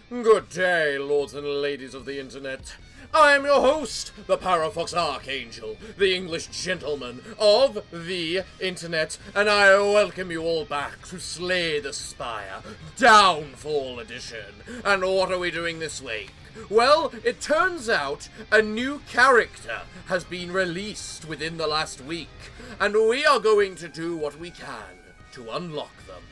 Good day, lords and ladies of the internet. I am your host, the Parafox Archangel, the English gentleman of the internet, and I welcome you all back to Slay the Spire, Downfall Edition. And what are we doing this week? Well, it turns out a new character has been released within the last week, and we are going to do what we can to unlock them.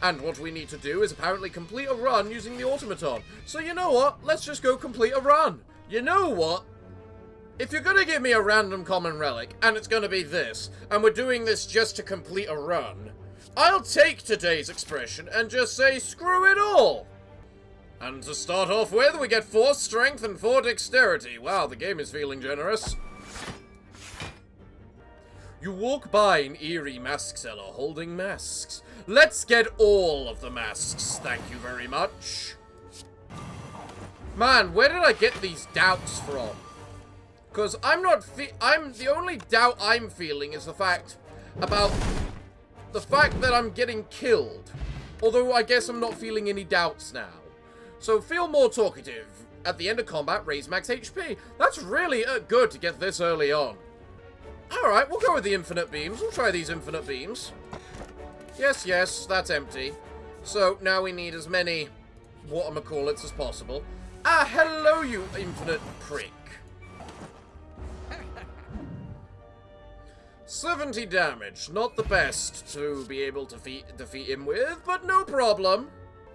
And what we need to do is apparently complete a run using the automaton. So you know what? Let's just go complete a run. You know what? If you're gonna give me a random common relic, and it's gonna be this, and we're doing this just to complete a run, I'll take today's expression and just say screw it all. And to start off with, we get 4 strength and 4 dexterity. Wow, the game is feeling generous. You walk by an eerie mask seller holding masks. Let's get all of the masks, thank you very much. Man, where did I get these doubts from? Because the only doubt I'm feeling is the fact that I'm getting killed. Although I guess I'm not feeling any doubts now. So feel more talkative. At the end of combat, raise max HP. That's really good to get this early on. Alright, we'll go with the infinite beams. We'll try these infinite beams. Yes, that's empty. So now we need as many whatchamacallits as possible. Ah, hello, you infinite prick. 70 damage. Not the best to be able to defeat him with, but no problem.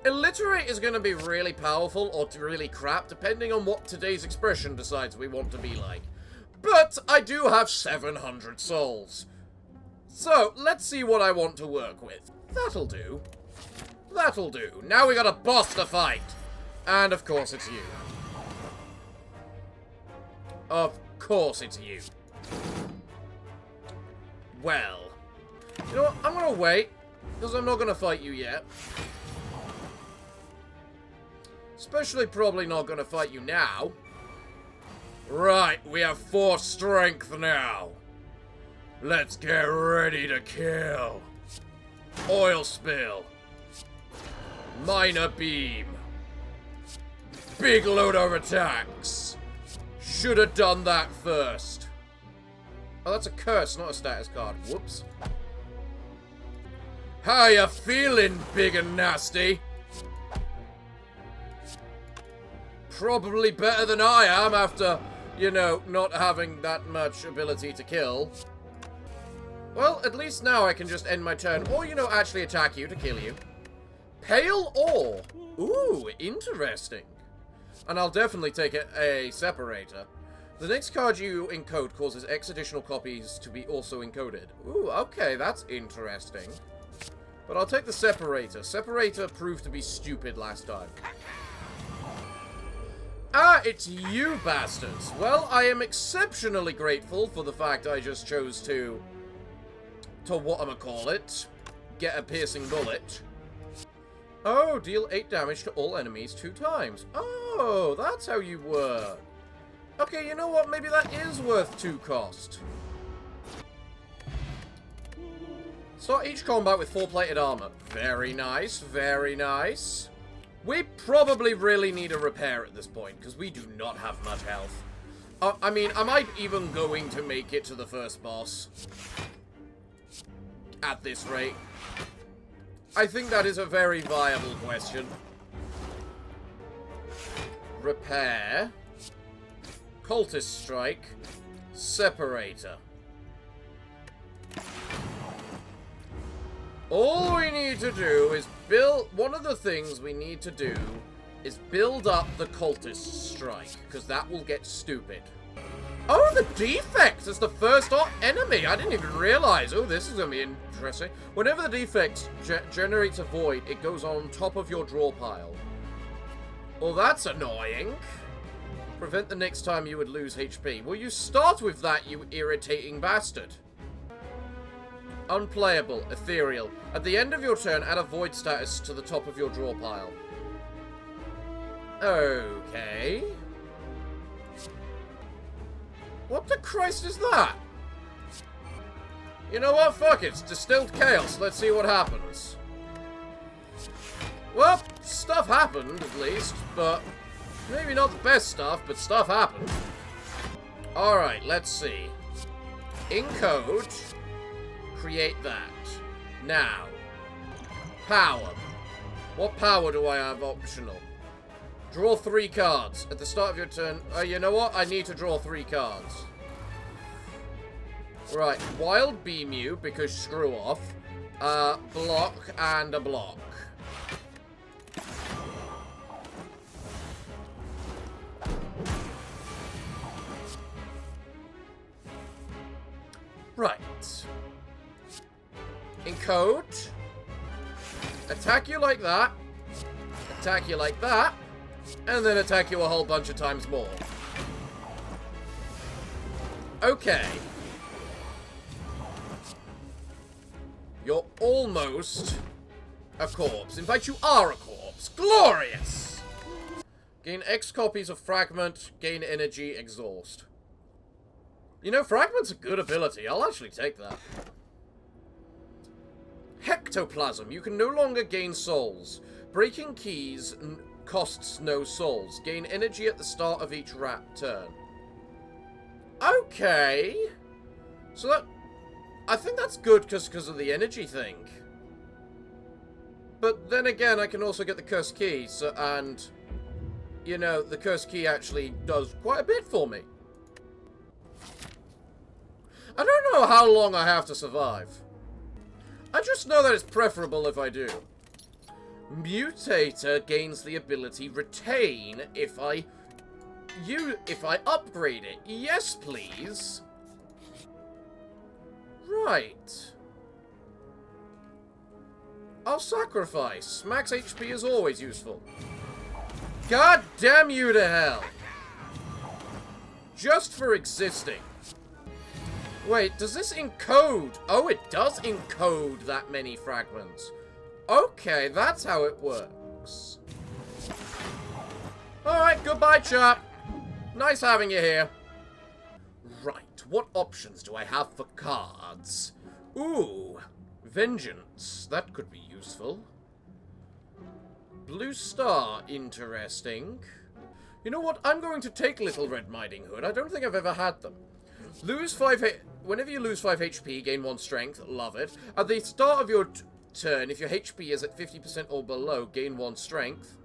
Illiterate is going to be really powerful or really crap, depending on what today's expression decides we want to be like. But I do have 700 souls. So, let's see what I want to work with. That'll do. That'll do. Now we got a boss to fight. And of course it's you. Of course it's you. Well. You know what? I'm gonna wait. Because I'm not gonna fight you yet. Especially probably not gonna fight you now. Right, we have 4 strength now. Let's get ready to kill. Oil spill. Minor beam. Big load of attacks. Should have done that first. Oh, that's a curse, not a status card. Whoops. How ya feeling, big and nasty? Probably better than I am after, you know, not having that much ability to kill. Well, at least now I can just end my turn, or, you know, actually attack you to kill you. Pale ore. Ooh, interesting. And I'll definitely take a separator. The next card you encode causes X additional copies to be also encoded. Ooh, okay, that's interesting. But I'll take the separator. Separator proved to be stupid last time. Ah, it's you bastards. Well, I am exceptionally grateful for the fact I just chose to whatchamacallit, get a piercing bullet. Oh, deal 8 damage to all enemies 2 times. Oh, that's how you work. Okay, you know what? Maybe that is worth 2 cost. Start each combat with 4 plated armor. Very nice, very nice. We probably really need a repair at this point, because we do not have much health. I mean, am I even going to make it to the first boss? At this rate? I think that is a very viable question. Repair. Cultist strike. Separator. All we need to do is build... One of the things we need to do is build up the cultist strike, because that will get stupid. Oh, the defect is the first enemy. I didn't even realize. Oh, this is going to be interesting. Whenever the defect generates a void, it goes on top of your draw pile. Well, that's annoying. Prevent the next time you would lose HP. Well, you start with that, you irritating bastard. Unplayable. Ethereal. At the end of your turn, add a void status to the top of your draw pile. Okay. What the Christ is that? You know what? Fuck it. It's distilled chaos. Let's see what happens. Well, stuff happened, at least, but maybe not the best stuff, but stuff happened. Alright, let's see. In code, create that. Now, power. What power do I have optional? Draw 3 cards. At the start of your turn, you know what? I need to draw 3 cards. Right, Wild Beamew, because screw off. Block and a block. Right. Encode. Attack you like that. Attack you like that. And then attack you a whole bunch of times more. Okay. You're almost a corpse. In fact, you are a corpse. Glorious! Gain X copies of Fragment. Gain energy. Exhaust. You know, Fragment's a good ability. I'll actually take that. Hectoplasm. You can no longer gain souls. Breaking keys costs no souls. Gain energy at the start of each turn. Okay. So that... I think that's good because of the energy thing. But then again, I can also get the cursed key. So, and, you know, the cursed key actually does quite a bit for me. I don't know how long I have to survive. I just know that it's preferable if I do. Mutator gains the ability Retain if I upgrade it. Yes, please. Right. I'll sacrifice. Max HP is always useful. God damn you to hell. Just for existing. Wait, does this encode? Oh, it does encode that many fragments. Okay, that's how it works. Alright, goodbye, chap. Nice having you here. Right, what options do I have for cards? Ooh, Vengeance. That could be useful. Blue Star, interesting. You know what? I'm going to take Little Red Riding Hood. I don't think I've ever had them. Lose 5 Whenever you lose 5 HP, gain 1 strength. Love it. At the start of your turn, if your HP is at 50% or below, gain 1 strength.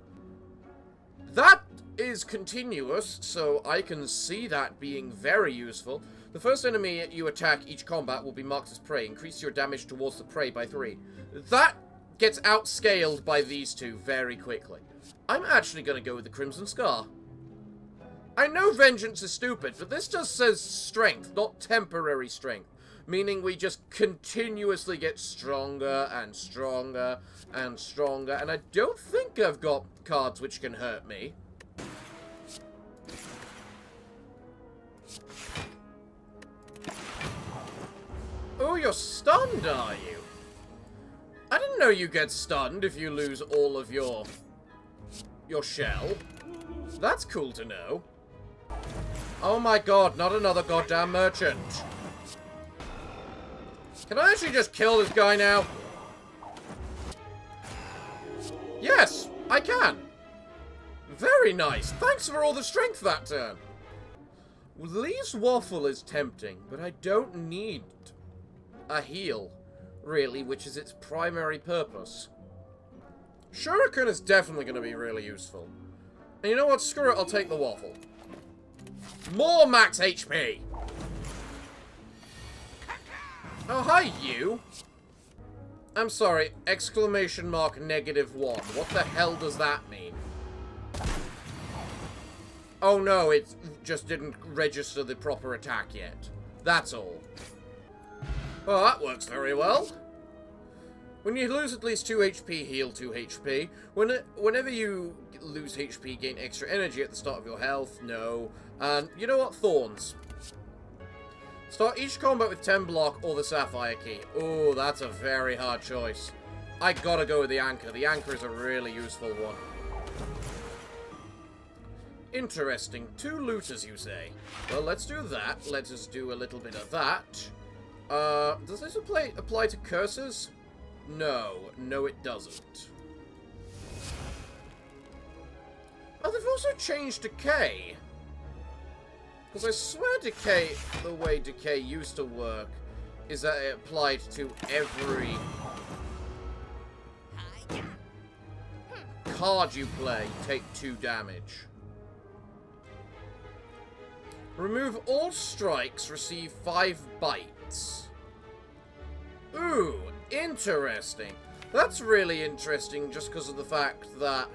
That is continuous, so I can see that being very useful. The first enemy you attack each combat will be marked as prey. Increase your damage towards the prey by 3. That gets outscaled by these two very quickly. I'm actually going to go with the Crimson Scar. I know Vengeance is stupid, but this just says strength, not temporary strength. Meaning we just continuously get stronger and stronger and stronger. And I don't think I've got cards which can hurt me. Oh, you're stunned, are you? I didn't know you get stunned if you lose all of your shell. That's cool to know. Oh my god, not another goddamn merchant. Can I actually just kill this guy now? Yes, I can. Very nice. Thanks for all the strength that turn. Lee's Waffle is tempting, but I don't need a heal, really, which is its primary purpose. Shuriken is definitely going to be really useful. And you know what? Screw it, I'll take the Waffle. More max HP! Oh, hi, you! I'm sorry, exclamation mark -1. What the hell does that mean? Oh no, it just didn't register the proper attack yet. That's all. Well, that works very well. When you lose at least 2 HP, heal 2 HP. Whenever you lose HP, gain extra energy at the start of your health. No. And you know what? Thorns. Start each combat with 10 block or the Sapphire Key. Oh, that's a very hard choice. I gotta go with the Anchor. The Anchor is a really useful one. Interesting. 2 looters, you say? Well, let's do that. Let us do a little bit of that. Does this apply to curses? No. No, it doesn't. also change decay? Because I swear decay, the way decay used to work, is that it applied to every card you play. Take 2 damage. Remove all strikes, receive 5 bites. Ooh, interesting. That's really interesting just because of the fact that,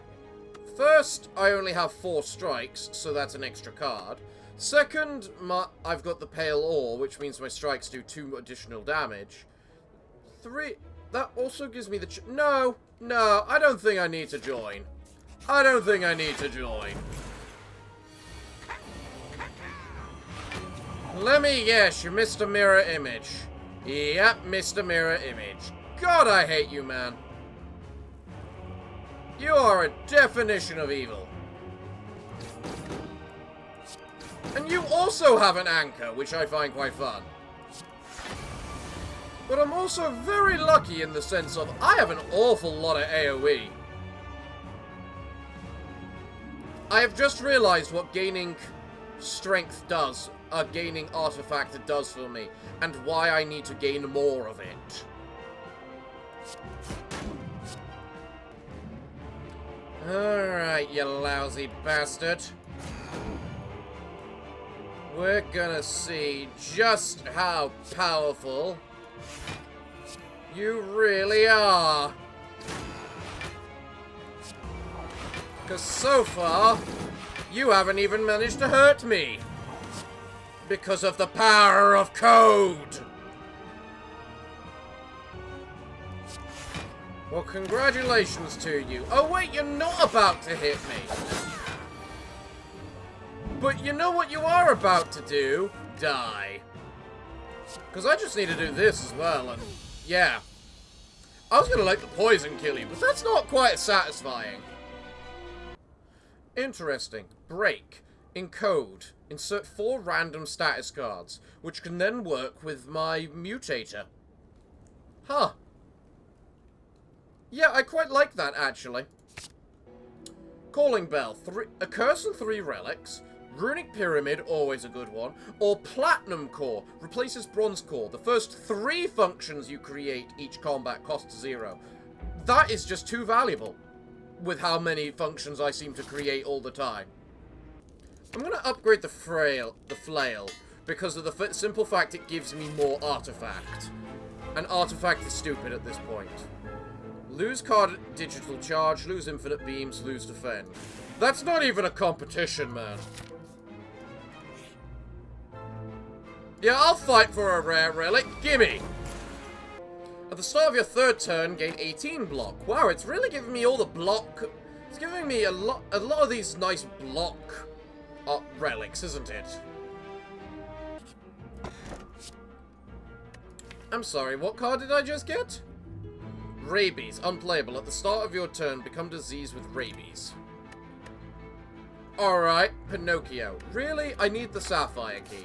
first, I only have 4 strikes, so that's an extra card. Second, I've got the Pale Ore, which means my strikes do 2 additional damage. 3, that also gives me the no, I don't think I need to join. I don't think I need to join. Let me guess, you're Mr. Mirror Image. Yep, Mr. Mirror Image. God, I hate you, man. You are a definition of evil. And you also have an anchor, which I find quite fun. But I'm also very lucky in the sense of I have an awful lot of AoE. I have just realized what gaining strength does, gaining artifact does for me, and why I need to gain more of it. Alright, you lousy bastard. We're gonna see just how powerful you really are. Because so far, you haven't even managed to hurt me. Because of the power of code. Well, congratulations to you. Oh wait, you're not about to hit me. But you know what you are about to do? Die. Because I just need to do this as well, and yeah. I was going to let the poison kill you, but that's not quite as satisfying. Interesting. Break. In code, insert 4 random status cards, which can then work with my mutator. Huh. Yeah, I quite like that, actually. Calling Bell. A curse and 3 relics. Runic Pyramid, always a good one. Or Platinum Core, replaces Bronze Core. The first 3 functions you create each combat costs 0. That is just too valuable, with how many functions I seem to create all the time. I'm going to upgrade the Flail, because of the simple fact it gives me more artifact. And artifact is stupid at this point. Lose card digital charge, lose infinite beams, lose defend. That's not even a competition, man. Yeah, I'll fight for a rare relic. Gimme! At the start of your 3rd turn, gain 18 block. Wow, it's really giving me all the block. It's giving me a lot of these nice block relics, isn't it? I'm sorry, what card did I just get? Rabies, unplayable. At the start of your turn, become diseased with rabies. Alright, Pinocchio. Really? I need the Sapphire Key.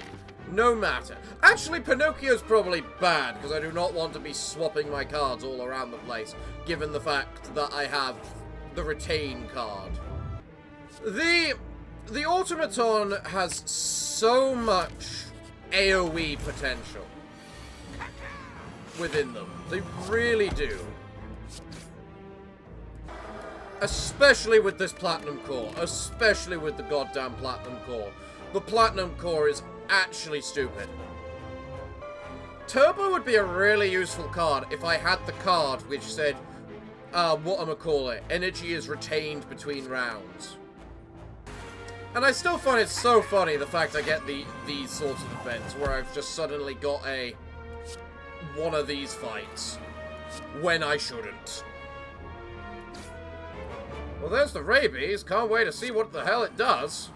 No matter. Actually, Pinocchio's probably bad, because I do not want to be swapping my cards all around the place, given the fact that I have the Retain card. The Automaton has so much AoE potential within them. They really do. Especially with this Platinum Core. Especially with the goddamn Platinum Core. The Platinum Core is actually stupid. Turbo would be a really useful card if I had the card which said, energy is retained between rounds. And I still find it so funny, the fact I get these sorts of events where I've just suddenly got one of these fights when I shouldn't. Well, there's the rabies. Can't wait to see what the hell it does.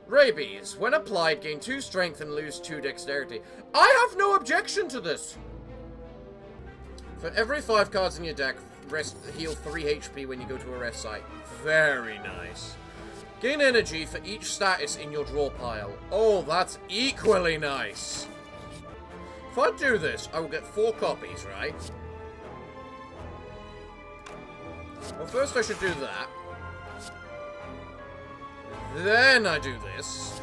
Rabies. When applied, gain 2 strength and lose 2 dexterity. I have no objection to this. For every 5 cards in your deck, heal 3 HP when you go to a rest site. Very nice. Gain energy for each status in your draw pile. Oh, that's equally nice. If I do this, I will get 4 copies, right? Well, first I should do that. Then I do this,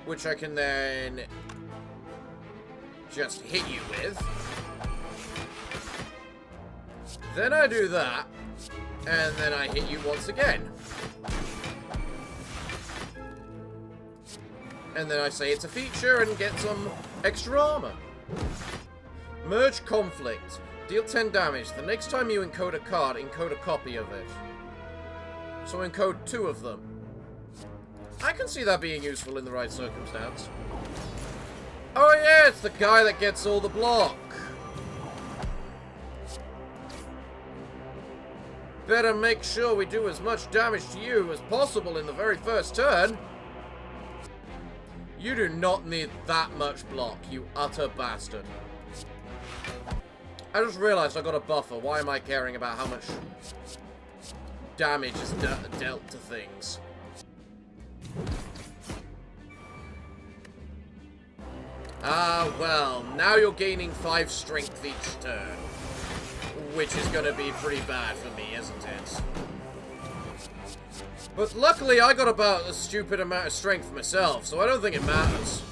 which I can then just hit you with. Then I do that, and then I hit you once again. And then I say it's a feature and get some extra armor. Merge conflict. Deal 10 damage. The next time you encode a card, encode a copy of it. So encode 2 of them. I can see that being useful in the right circumstance. Oh yeah, it's the guy that gets all the block. Better make sure we do as much damage to you as possible in the very first turn. You do not need that much block, you utter bastard. I just realized I got a buffer. Why am I caring about how much damage is dealt to things? Ah, well, now you're gaining 5 strength each turn. Which is gonna be pretty bad for me, isn't it? But luckily, I got about a stupid amount of strength myself, so I don't think it matters.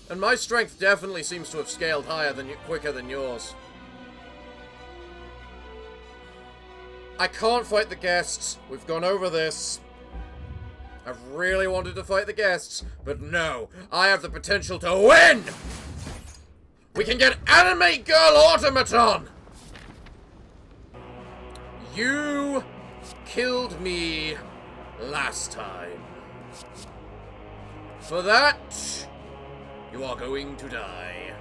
And my strength definitely seems to have scaled higher than quicker than yours. I can't fight the guests. We've gone over this. I've really wanted to fight the guests, but no, I have the potential to win! We can get Anime Girl Automaton! You killed me last time. For that, you are going to die.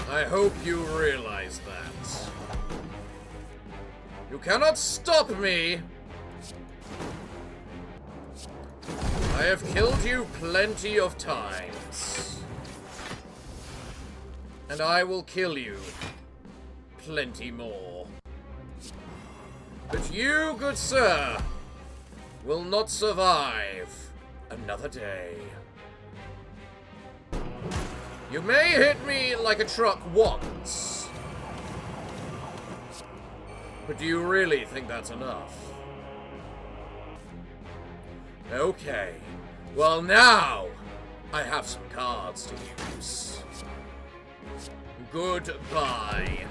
I hope you realize that. You cannot stop me. I have killed you plenty of times. And I will kill you plenty more. But you, good sir, will not survive another day. You may hit me like a truck once, but do you really think that's enough? Okay, well now, I have some cards to use. Goodbye.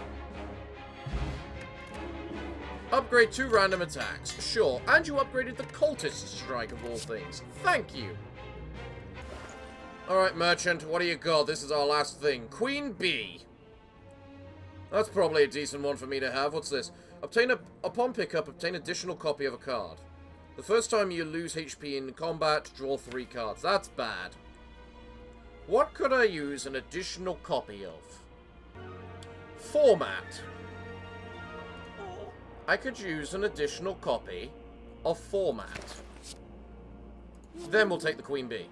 Upgrade 2 random attacks. Sure, and you upgraded the cultist strike of all things. Thank you. Alright, merchant, what do you got? This is our last thing. Queen Bee. That's probably a decent one for me to have. What's this? Upon pickup, obtain additional copy of a card. The first time you lose HP in combat, draw 3 cards. That's bad. What could I use an additional copy of? Format. I could use an additional copy of Format. Then we'll take the Queen Bee.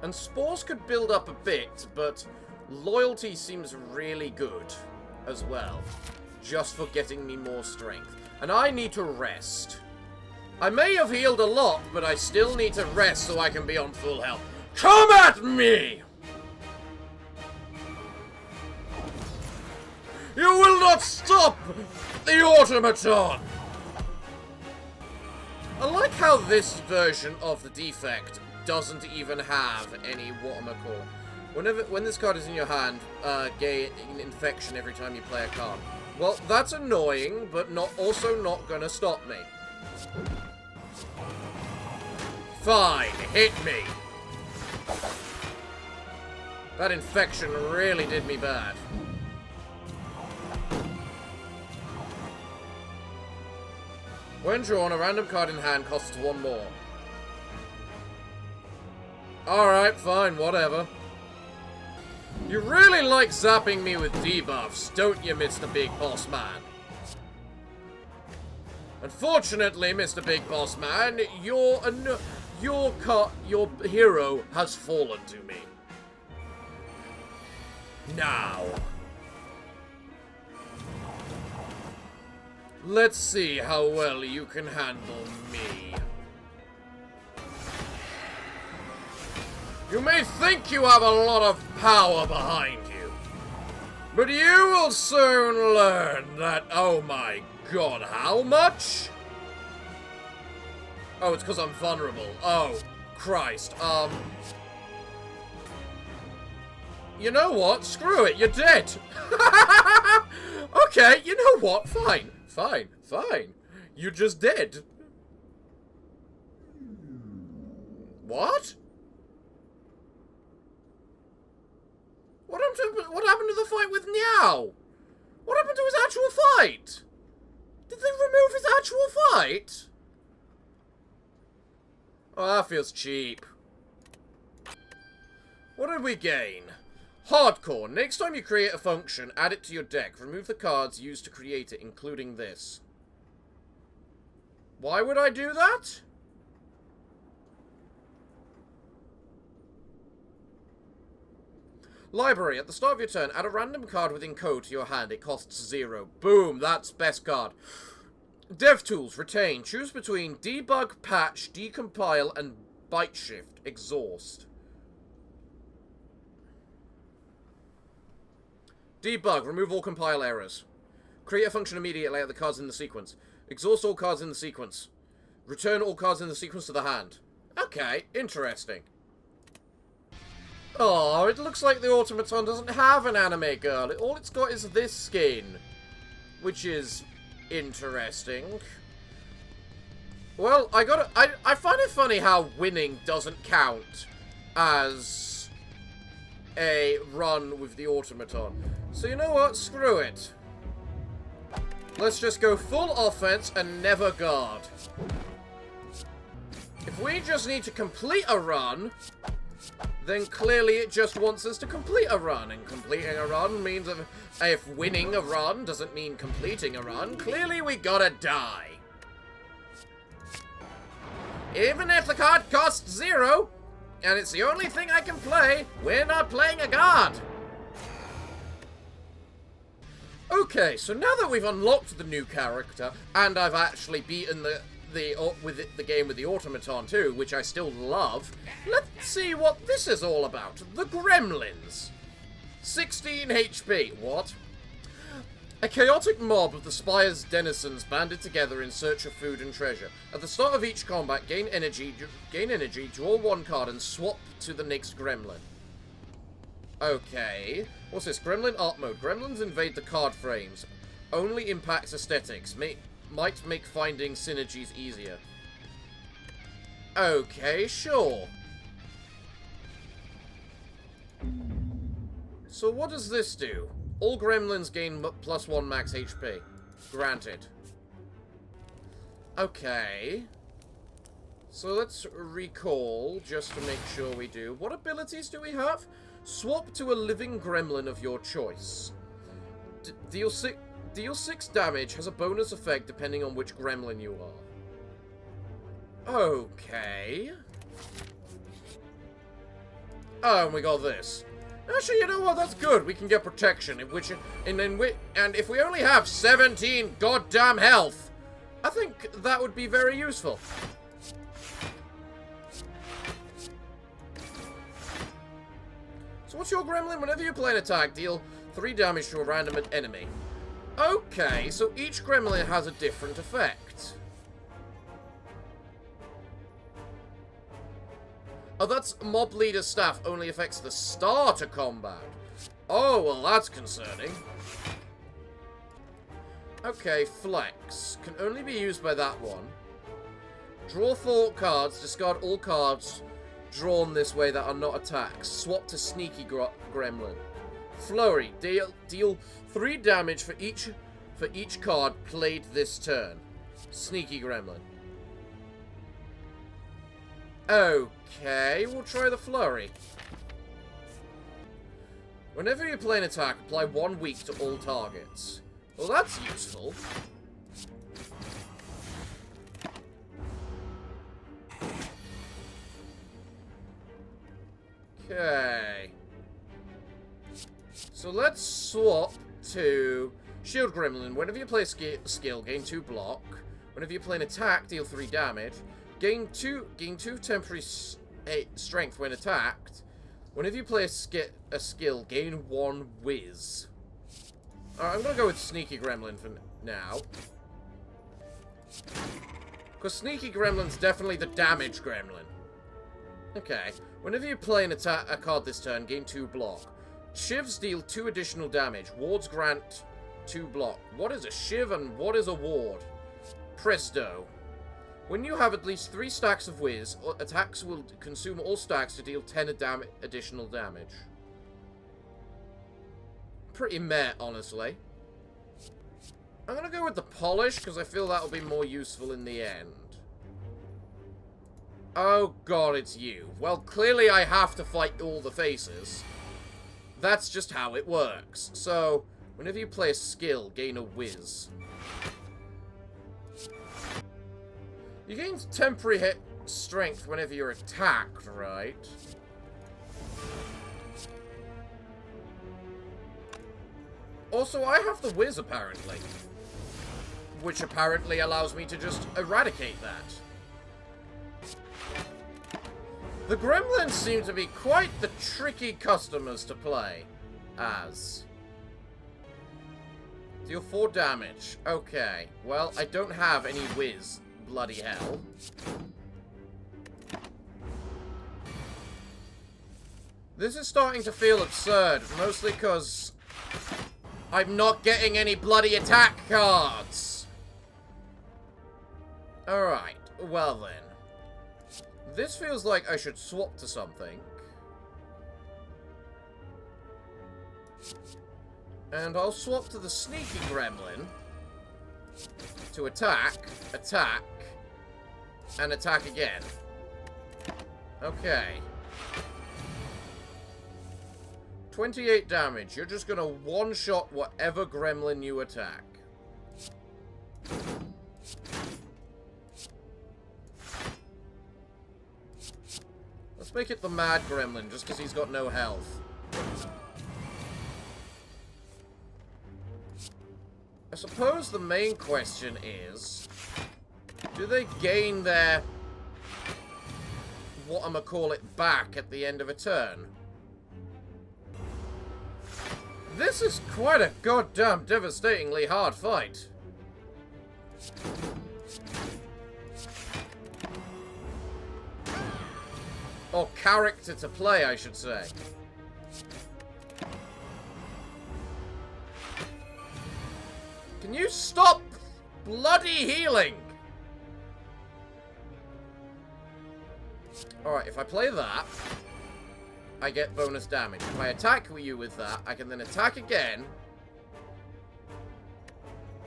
And Spores could build up a bit, but Loyalty seems really good as well. Just for getting me more strength. And I need to rest. I may have healed a lot, but I still need to rest so I can be on full health. Come at me! You will not stop the automaton! I like how this version of the defect doesn't even have any whatchamacallit. When this card is in your hand, gain infection every time you play a card. Well, that's annoying, but also not gonna stop me. Fine, hit me. That infection really did me bad. When drawn, a random card in hand costs 1 more. Alright, fine, whatever. You really like zapping me with debuffs, don't you, Mr. Big Boss Man? Unfortunately, Mr. Big Boss Man, your hero has fallen to me. Now. Let's see how well you can handle me. You may think you have a lot of power behind you, but you will soon learn that, oh my god, how much? Oh, it's because I'm vulnerable. Oh, Christ. You know what? Screw it, you're dead. Okay, you know what? Fine. Fine. Fine. You're just dead. What? What happened to the fight with Meow? What happened to his actual fight? Did they remove his actual fight? Oh, that feels cheap. What did we gain? Hardcore. Next time you create a function, add it to your deck. Remove the cards used to create it, including this. Why would I do that? Library. At the start of your turn, add a random card within code to your hand. It costs 0. Boom. That's best card. DevTools. Retain. Choose between debug, patch, decompile, and byte shift. Exhaust. Debug. Remove all compile errors. Create a function immediately at the cards in the sequence. Exhaust all cards in the sequence. Return all cards in the sequence to the hand. Okay, interesting. Oh, it looks like the automaton doesn't have an anime girl. All it's got is this skin. Which is interesting. Well, I find it funny how winning doesn't count as a run with the automaton. So you know what? Screw it. Let's just go full offense and never guard. If we just need to complete a run, then clearly it just wants us to complete a run. And completing a run means if winning a run doesn't mean completing a run, clearly we gotta die. Even if the card costs 0, and it's the only thing I can play, we're not playing a guard. Okay, so now that we've unlocked the new character, and I've actually beaten the game with the automaton too, which I still love, let's see what this is all about. The Gremlins. 16 HP. What? A chaotic mob of the spire's denizens banded together in search of food and treasure. At the start of each combat, gain energy, draw one card, and swap to the next gremlin. Okay. What's this? Gremlin art mode. Gremlins invade the card frames. Only impacts aesthetics. Might make finding synergies easier. Okay, sure. So what does this do? All gremlins gain +1 max HP. Granted. Okay. So let's recall, just to make sure we do. What abilities do we have? Swap to a living gremlin of your choice. Deal 6 damage, has a bonus effect depending on which gremlin you are. Okay. Oh, and we got this. Actually, you know what? That's good. We can get protection, and if we only have 17 goddamn health, I think that would be very useful. So what's your gremlin? Whenever you play an attack, deal 3 damage to a random enemy. Okay, so each gremlin has a different effect. Oh, that's mob leader staff only affects the start of combat. Oh, well, that's concerning. Okay, flex. Can only be used by that one. Draw 4 cards, discard all cards drawn this way that are not attacks. Swap to sneaky gremlin. Flurry. Deal 3 damage for each card played this turn. Sneaky gremlin. Okay, we'll try the flurry. Whenever you play an attack, apply 1 weak to all targets. Well, that's useful. Okay. So let's swap to Shield Gremlin. Whenever you play a skill, gain 2 block. Whenever you play an attack, deal 3 damage. Gain 2 temporary strength when attacked. Whenever you play a skill, gain 1 whiz. Alright, I'm gonna go with Sneaky Gremlin for now. Because Sneaky Gremlin's definitely the damage gremlin. Okay. Whenever you play a card this turn, gain 2 block. Shivs deal 2 additional damage. Wards grant 2 block. What is a shiv and what is a ward? Presto. When you have at least 3 stacks of whiz, attacks will consume all stacks to deal 10 additional damage. Pretty meh, honestly. I'm gonna go with the polish, because I feel that'll be more useful in the end. Oh god, it's you. Well, clearly I have to fight all the faces. That's just how it works. So, whenever you play a skill, gain a whiz. You gain temporary hit strength whenever you're attacked, right? Also, I have the whiz, apparently. Which apparently allows me to just eradicate that. The gremlins seem to be quite the tricky customers to play as. Deal 4 damage. Okay. Well, I don't have any whiz. Bloody hell. This is starting to feel absurd, mostly because I'm not getting any bloody attack cards. Alright, well then. This feels like I should swap to something. And I'll swap to the Sneaky Gremlin to attack, and attack again. Okay. 28 damage. You're just gonna one-shot whatever gremlin you attack. Let's make it the mad gremlin, just because he's got no health. I suppose the main question is, do they gain their, what I'ma call it, back at the end of a turn? This is quite a goddamn devastatingly hard fight. Or character to play, I should say. Can you stop bloody healing? Alright, if I play that, I get bonus damage. If I attack you with that, I can then attack again.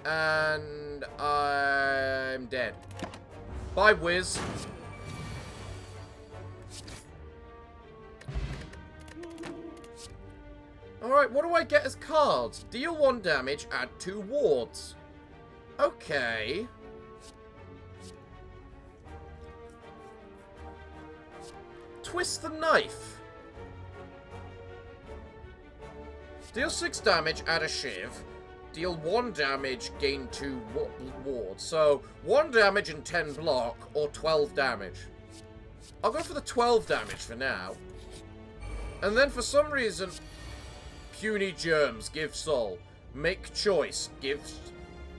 And I'm dead. Bye, Wiz. Alright, what do I get as cards? Deal 1 damage, add 2 wards. Okay. Twist the Knife. Deal 6 damage, add a shiv. Deal 1 damage, gain 2 wards. So, 1 damage and 10 block, or 12 damage. I'll go for the 12 damage for now. And then for some reason, Puny Germs, give soul. Make choice, give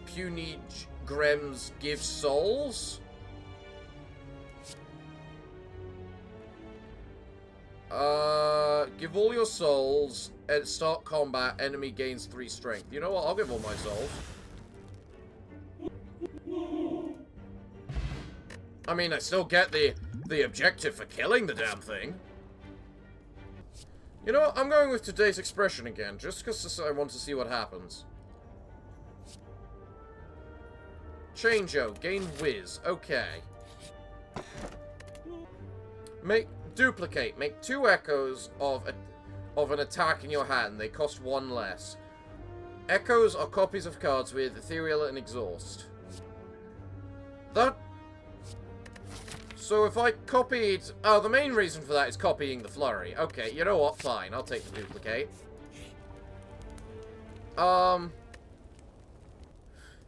Puny Grems, give souls? Give all your souls, and start combat, enemy gains 3 strength. You know what, I'll give all my souls. I mean, I still get the objective for killing the damn thing. You know what, I'm going with today's expression again, just because I want to see what happens. Change-o, gain whiz, okay. Duplicate, make 2 echoes of an attack in your hand, they cost 1 less. Echoes are copies of cards with ethereal and exhaust. So if I copied... Oh, the main reason for that is copying the flurry. Okay, you know what? Fine, I'll take the duplicate.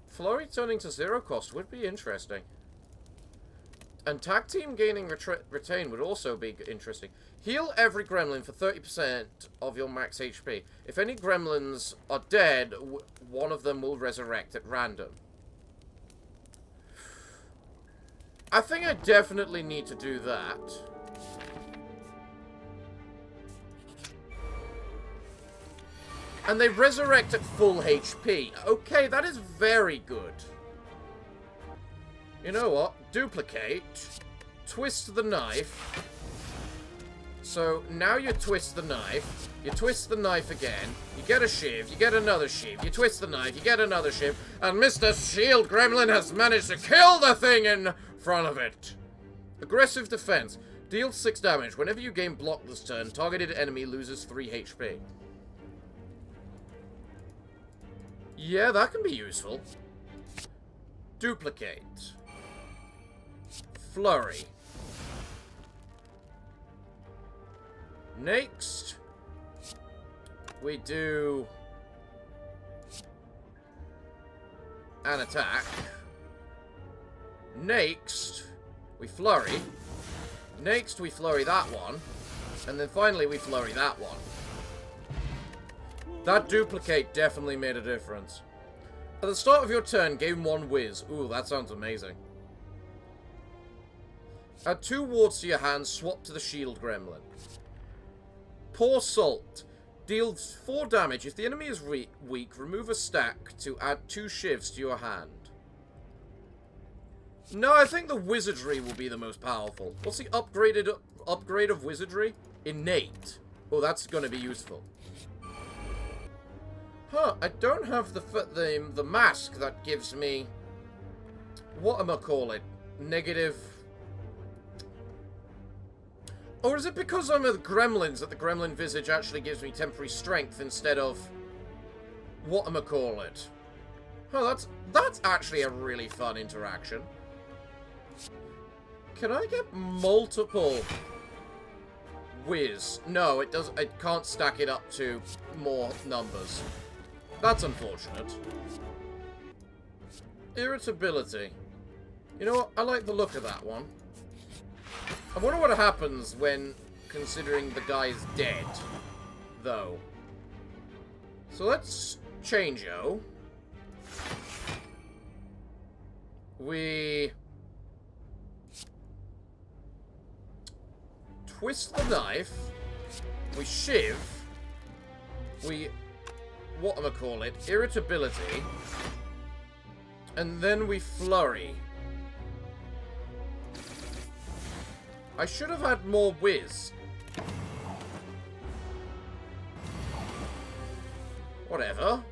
Flurry turning to 0 cost would be interesting. And tag team gaining retain would also be interesting. Heal every gremlin for 30% of your max HP. If any gremlins are dead, one of them will resurrect at random. I think I definitely need to do that. And they resurrect at full HP. Okay, that is very good. You know what? Duplicate. Twist the knife. So, now you twist the knife. You twist the knife again. You get a shiv. You get another shiv. You twist the knife. You get another shiv. And Mr. Shield Gremlin has managed to kill the thing in front of it. Aggressive defense. Deals 6 damage. Whenever you gain block this turn, targeted enemy loses 3 HP. Yeah, that can be useful. Duplicate. Flurry. Next, we do an attack. Next, we flurry. Next, we flurry that one. And then finally, we flurry that one. That duplicate definitely made a difference. At the start of your turn, gain 1 whiz. Ooh, that sounds amazing. Add 2 wards to your hand, swap to the shield gremlin. Pour Salt. Deals 4 damage. If the enemy is weak, remove a stack to add 2 shivs to your hand. No, I think the wizardry will be the most powerful. What's the upgrade of wizardry? Innate. Oh, that's going to be useful. Huh, I don't have the mask that gives me... whatchamacallit? Negative... Or is it because I'm a gremlins that the gremlin visage actually gives me temporary strength instead of... whatchamacallit? Oh, that's actually a really fun interaction. Can I get multiple whiz? No, it doesn't. It can't stack it up to more numbers. That's unfortunate. Irritability. You know what? I like the look of that one. I wonder what happens when considering the guy's dead, though. So let's change-o. We twist the knife. We shiv. We whatchamacallit, irritability. And then we flurry. I should have had more whiz. Whatever.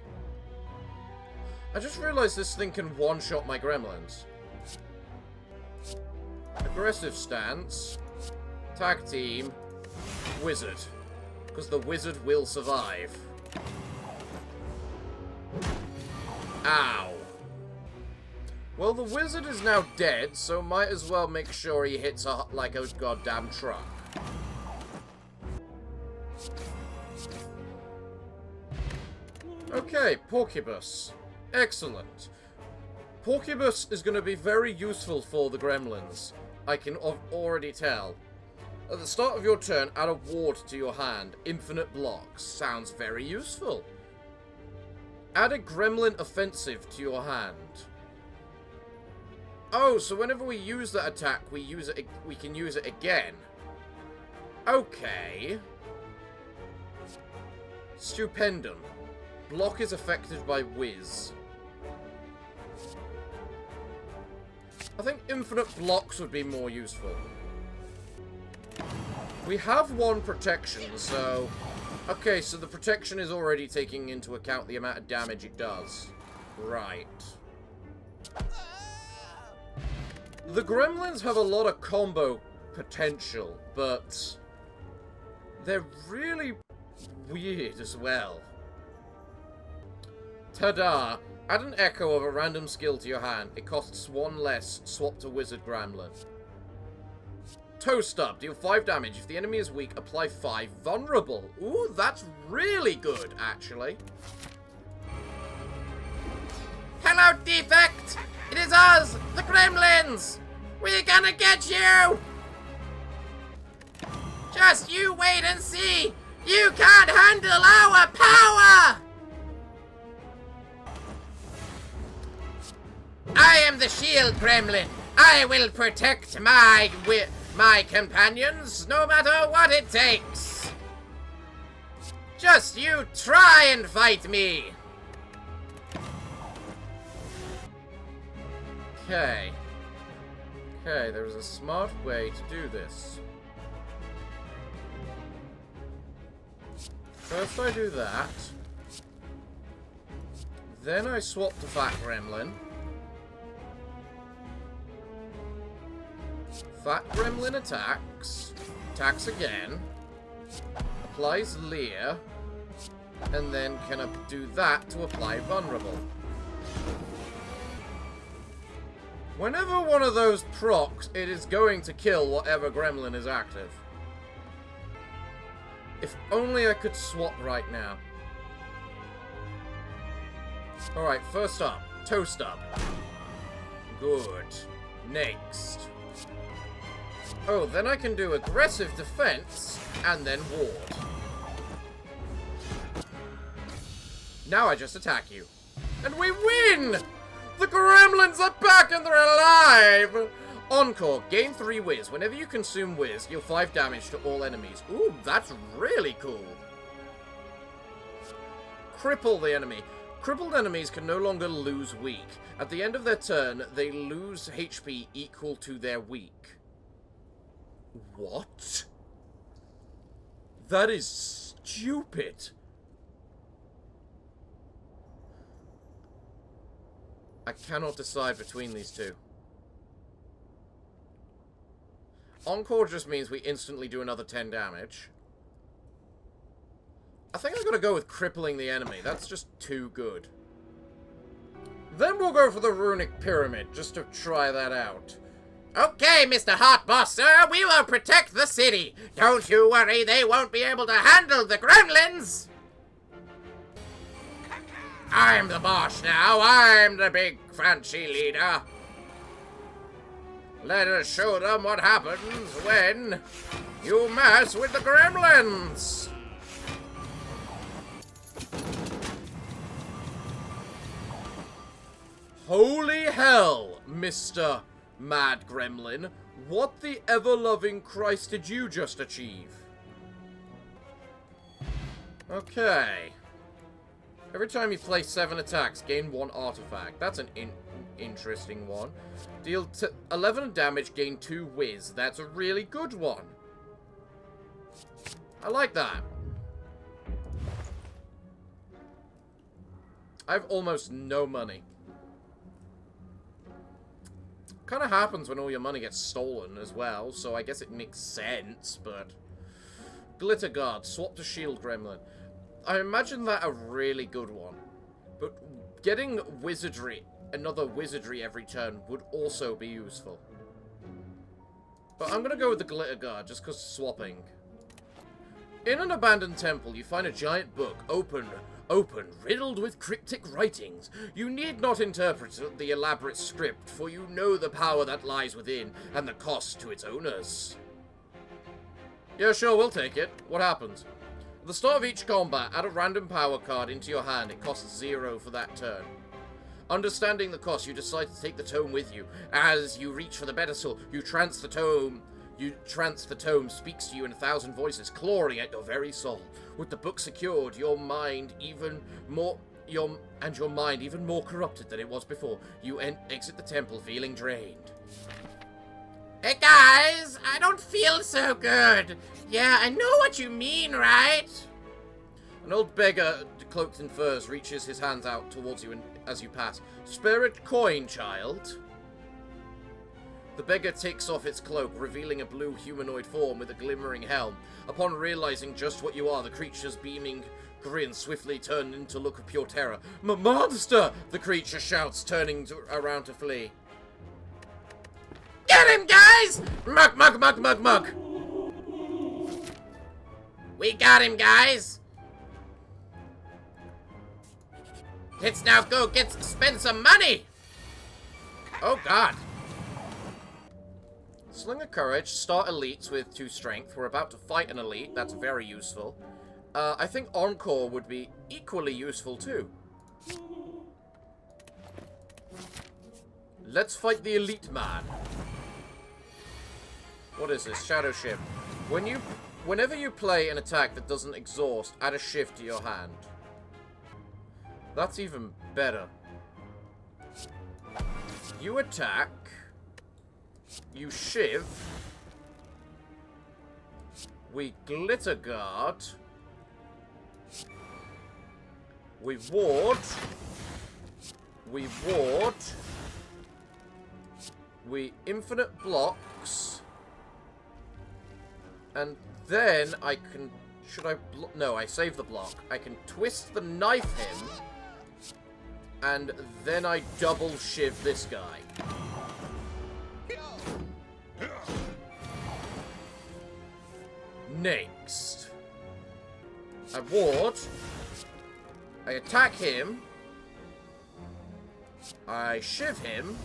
I just realized this thing can one-shot my gremlins. Aggressive stance. Tag team. Wizard. Because the wizard will survive. Ow. Well, the wizard is now dead, so might as well make sure he hits like a goddamn truck. Okay, Porcubus. Excellent. Porcubus is going to be very useful for the gremlins. I can already tell. At the start of your turn, add a ward to your hand. Infinite blocks. Sounds very useful. Add a gremlin offensive to your hand. Oh, so whenever we use that attack, we can use it again. Okay. Stupendum. Block is affected by whiz. I think infinite blocks would be more useful. We have 1 protection, so... Okay, so the protection is already taking into account the amount of damage it does. Right. The gremlins have a lot of combo potential, but they're really weird as well. Ta-da! Add an echo of a random skill to your hand. It costs 1 less. Swap to wizard gremlin. Toe Stub. Deal 5 damage. If the enemy is weak, apply 5 vulnerable. Ooh, that's really good, actually. Hello, Defect! It is us, the Gremlins! We're gonna get you! Just you wait and see! You can't handle our power! I am the Shield Gremlin. I will protect my companions, no matter what it takes. Just you try and fight me. Okay. Okay, there's a smart way to do this. First I do that. Then I swap to Fat Gremlin. Fat Gremlin attacks. Attacks again. Applies Leer. And then can I do that to apply Vulnerable. Whenever one of those procs, it is going to kill whatever gremlin is active. If only I could swap right now. Alright, first up. Toast up. Good. Next. Oh, then I can do aggressive defense and then ward. Now I just attack you. And we win! The gremlins are back and they're alive! Encore, gain 3 whiz. Whenever you consume whiz, you'll 5 damage to all enemies. Ooh, that's really cool. Cripple the enemy. Crippled enemies can no longer lose weak. At the end of their turn, they lose HP equal to their weak. What? That is stupid. I cannot decide between these two. Encore just means we instantly do another 10 damage. I think I'm gonna go with crippling the enemy. That's just too good. Then we'll go for the runic pyramid, just to try that out. Okay, Mr. Hot Boss, sir, we will protect the city. Don't you worry, they won't be able to handle the gremlins. I'm the boss now. I'm the big fancy leader. Let us show them what happens when you mess with the gremlins. Holy hell, Mr. Mad Gremlin. What the ever-loving Christ did you just achieve? Okay. Every time you place 7 attacks, gain 1 artifact. That's an interesting one. Deal 11 damage, gain 2 whiz. That's a really good one. I like that. I have almost no money. Kind of happens when all your money gets stolen as well, so I guess it makes sense, but... Glitter Guard, swap to Shield Gremlin. I imagine that a really good one. But getting wizardry, another wizardry every turn, would also be useful. But I'm going to go with the Glitter Guard, just because swapping. In an abandoned temple, you find a giant book, open, riddled with cryptic writings. You need not interpret the elaborate script, for you know the power that lies within, and the cost to its owners. Yeah, sure, we'll take it. What happens? At the start of each combat, add a random power card into your hand. It costs 0 for that turn. Understanding the cost, you decide to take the tome with you. As you reach for the pedestal, you trance the tome. The tome speaks to you in 1,000 voices, clawing at your very soul. With the book secured, your mind even more corrupted than it was before. You exit the temple feeling drained. Hey guys, I don't feel so good. Yeah, I know what you mean, right? An old beggar cloaked in furs reaches his hands out towards you as you pass. Spare a coin, child. The beggar takes off its cloak, revealing a blue humanoid form with a glimmering helm. Upon realizing just what you are, the creature's beaming grin swiftly turned into a look of pure terror. Monster! The creature shouts, turning around to flee. Get him, guys! Mug, mug, mug, mug, mug! We got him, guys! Let's now go spend some money! Oh, God. Sling of Courage, start elites with 2 strength. We're about to fight an elite, that's very useful. I think Encore would be equally useful too. Let's fight the elite man. What is this? Shadow Shift. Whenever you play an attack that doesn't exhaust, add a shift to your hand. That's even better. You attack. You shiv. We glitter guard. We ward. We ward. We infinite blocks. And then I can... Should I... No, I save the block. I can twist the knife him. And then I double shiv this guy. Next. I ward. I attack him. I shiv him.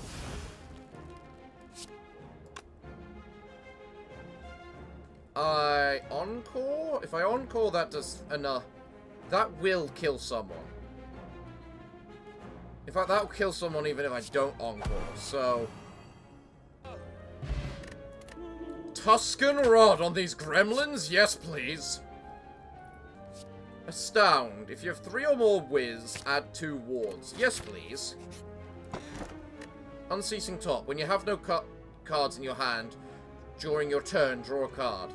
I encore? If I encore, that does enough. That will kill someone. In fact, that will kill someone even if I don't encore. So... Tuscan Rod on these gremlins? Yes, please. Astound. If you have 3 or more whiz, add 2 wards. Yes, please. Unceasing Top. When you have no cards in your hand, during your turn, draw a card.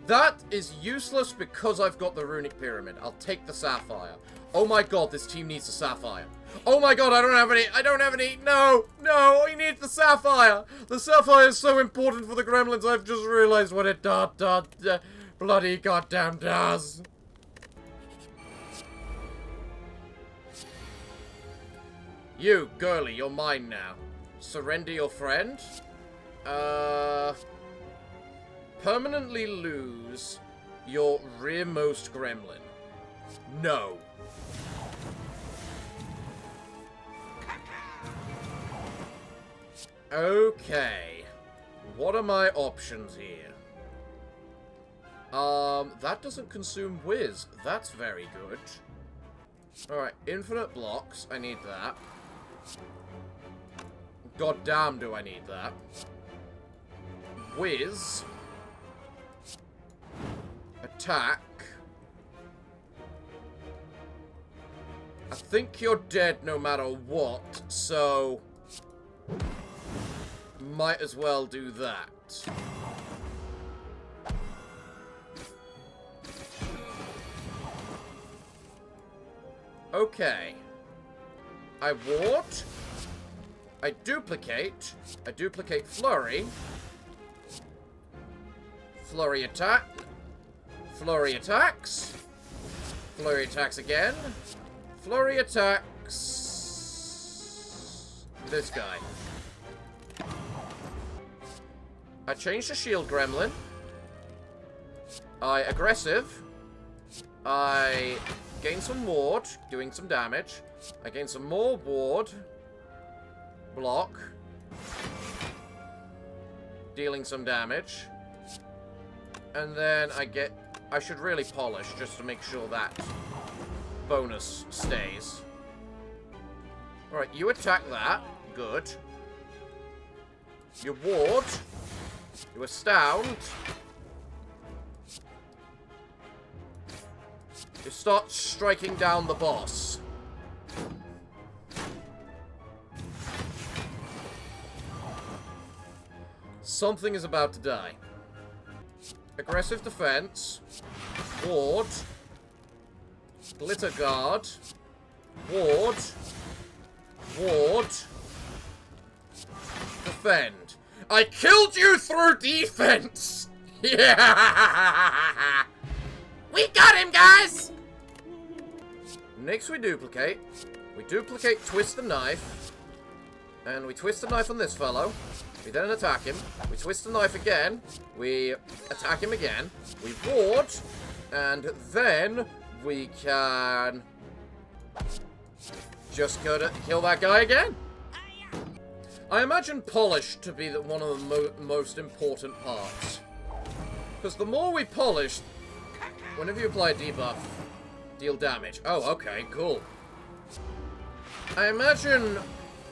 That is useless because I've got the Runic Pyramid. I'll take the Sapphire. Oh my god, this team needs a Sapphire. Oh my god, I don't have any. I don't have any. No, no, we need the Sapphire. The Sapphire is so important for the gremlins. I've just realized what it bloody goddamn does. You, girly, you're mine now. Surrender your friend. Permanently lose your rearmost gremlin. No. Okay. What are my options here? That doesn't consume whiz. That's very good. Alright, infinite blocks. I need that. God damn, do I need that. Whiz. Attack. I think you're dead no matter what, so... Might as well do that. Okay. I ward. I duplicate. I duplicate flurry. Flurry attack. Flurry attacks. Flurry attacks again. Flurry attacks... this guy. I change the shield gremlin. I aggressive. I gain some ward, doing some damage. I gain some more ward. Block. Dealing some damage. And then I should really polish just to make sure that bonus stays. Alright, you attack that. Good. You ward. You astound. You start striking down the boss. Something is about to die. Aggressive defense. Ward. Glitter guard. Ward. Ward. Defend. I killed you through defense! Yeah! We got him, guys! Next we duplicate. We duplicate twist the knife. And we twist the knife on this fellow. We then attack him. We twist the knife again. We attack him again. We ward. And then we can just go to kill that guy again. I imagine polish to be one of the most important parts. Because the more we polish, whenever you apply a debuff, deal damage. Oh, okay, cool. I imagine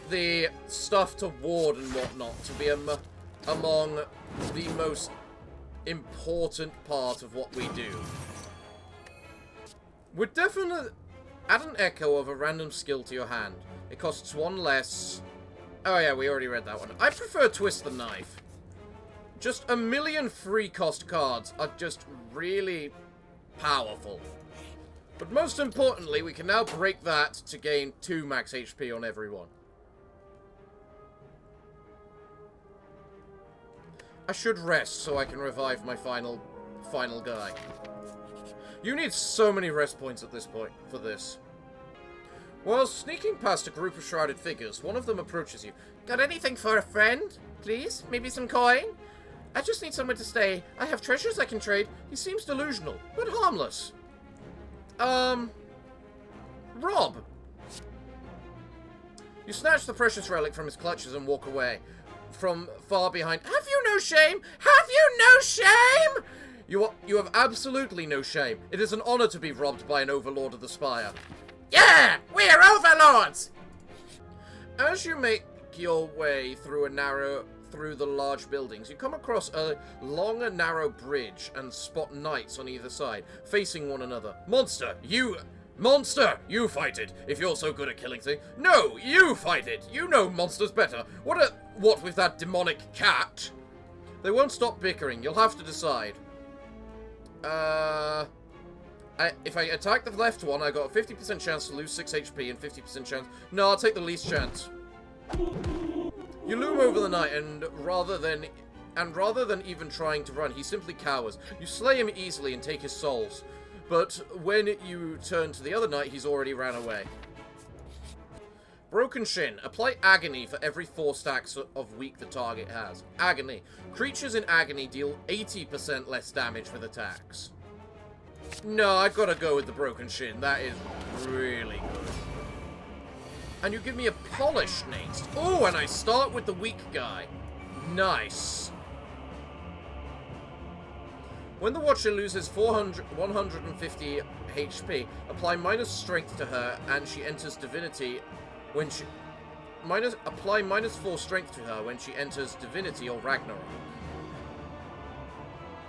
the stuff to ward and whatnot to be among the most important part of what we do. We're definitely... Add an echo of a random skill to your hand. It costs 1 less. Oh yeah, we already read that one. I prefer Twist the Knife. Just a million free cost cards are just really powerful. But most importantly, we can now break that to gain 2 max HP on everyone. I should rest so I can revive my final guy. You need so many rest points at this point for this. While sneaking past a group of shrouded figures, one of them approaches you. Got anything for a friend? Please? Maybe some coin? I just need somewhere to stay. I have treasures I can trade. He seems delusional, but harmless. Rob. You snatch the precious relic from his clutches and walk away. From far behind. Have you no shame? Have you no shame? You have absolutely no shame. It is an honor to be robbed by an overlord of the spire. Yeah! We're overlords! As you make your way through the large buildings, you come across a long and narrow bridge and spot knights on either side, facing one another. Monster, you fight it, if you're so good at killing things. No, you fight it! You know monsters better. What with that demonic cat? They won't stop bickering, you'll have to decide. If I attack the left one, I got a 50% chance to lose 6 HP and 50% chance... No, I'll take the least chance. You loom over the knight, and rather than even trying to run, he simply cowers. You slay him easily and take his souls. But when you turn to the other knight, he's already ran away. Broken Shin. Apply Agony for every 4 stacks of weak the target has. Agony. Creatures in Agony deal 80% less damage with attacks. No, I've got to go with the Broken Shin. That is really good. And you give me a Polish next. Oh, and I start with the weak guy. Nice. When the Watcher loses 150 HP, apply minus strength to her, and she enters Divinity when she... apply minus 4 strength to her when she enters Divinity or Ragnarok.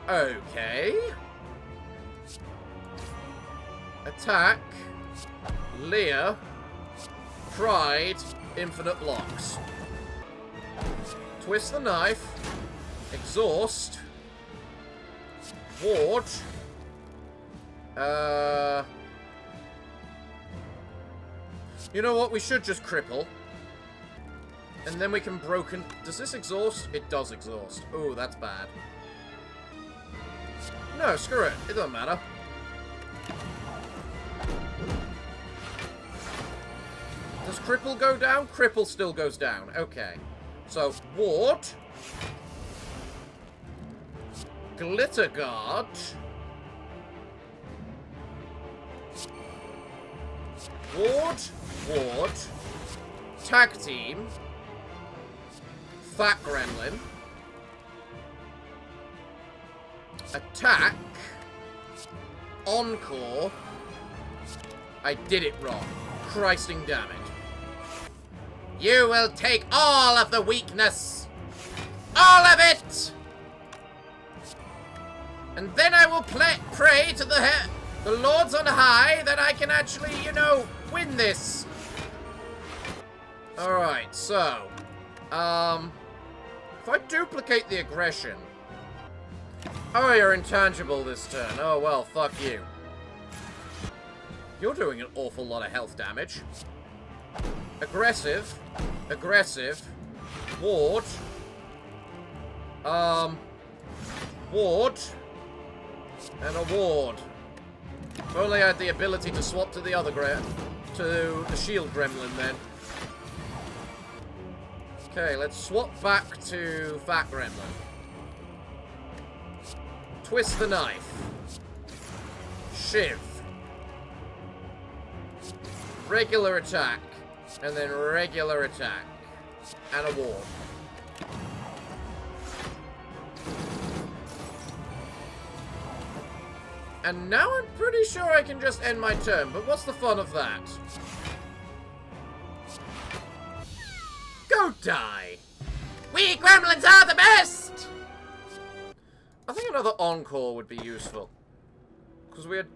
Okay. Attack. Lear. Pride. Infinite blocks. Twist the Knife. Exhaust. Ward. You know what? We should just cripple. And then we can broken... Does this exhaust? It does exhaust. Oh, that's bad. No, screw it. It doesn't matter. Does cripple go down? Cripple still goes down. Okay. So, ward. Glitter guard. Ward. Tag team. Fat gremlin. Attack. Encore. I did it wrong. Christing damage. You will take all of the weakness. All of it! And then I will pray to the lords on high that I can actually, you know, win this. Alright, so... if I duplicate the aggression... Oh, you're intangible this turn. Oh, well, fuck you. You're doing an awful lot of health damage. Aggressive. Ward. Ward. And a ward. If only I had the ability to swap to the other to the shield gremlin then. Okay, let's swap back to Fat Gremlin. Twist the Knife. Shiv. Regular attack. And then regular attack. And a ward. And now I'm pretty sure I can just end my turn, but what's the fun of that? Go die! We gremlins are the best! I think another encore would be useful. Because we had